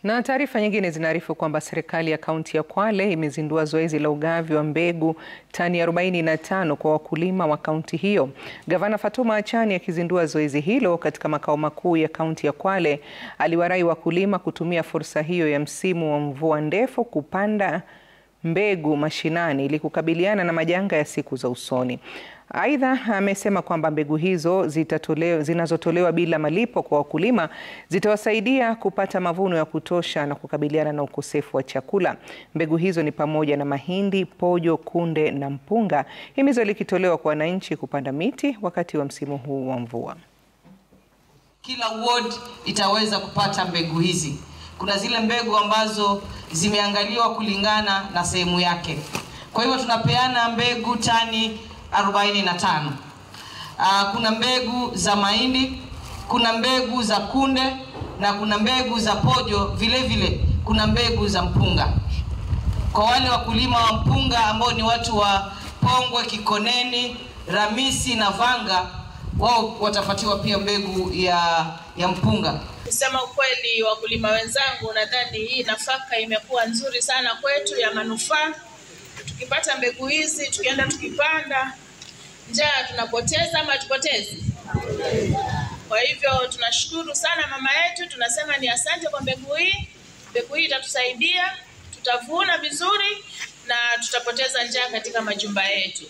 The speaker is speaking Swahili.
Na taarifa nyingine zinaarifu kwamba serikali ya kaunti ya Kwale imezindua zoezi la ugavi wa mbegu tani 45 kwa wakulima wa kaunti hiyo. Gavana Fatuma Achani akizindua zoezi hilo katika makao makuu ya kaunti ya Kwale, aliwarai wakulima kutumia fursa hiyo ya msimu wa mvua ndefu kupanda mbegu mashinani ili kukabiliana na majanga ya siku za usoni. Aidha, amesema kwamba mbegu hizo zinazotolewa bila malipo kwa wakulima zitawasaidia kupata mavuno ya kutosha na kukabiliana na ukosefu wa chakula. Mbegu hizo ni pamoja na mahindi, pojo, kunde na mpunga, himizo likitolewa kwa wananchi kupanda miti wakati wa msimu huu wa mvua. Kila ward itaweza kupata mbegu hizi. Kuna zile mbegu ambazo zimeangaliwa kulingana na sehemu yake. Kwa hivyo tunapeana mbegu tani 45. Kuna mbegu za mahindi, kuna mbegu za kunde na kuna mbegu za pojo, vile kuna mbegu za mpunga. Kwa wale wakulima wa mpunga ambao ni watu wa Pongwe, Kikoneni, Ramisi na Vanga, wao watapatiwa pia mbegu ya mpunga. Kusema ukweli, wakulima wenzangu, nadhani hii nafaka imekuwa nzuri sana kwetu, ya manufaa. Tukipata mbegu hizi, tukienda tukipanda, njaa tunapoteza ama tupotezi? Kwa hivyo tunashukuru sana mama yetu, tunasema ni asante kwa mbegu hii. Mbegu hii itatusaidia, tutavuna vizuri na tutapoteza njaa katika majumba yetu.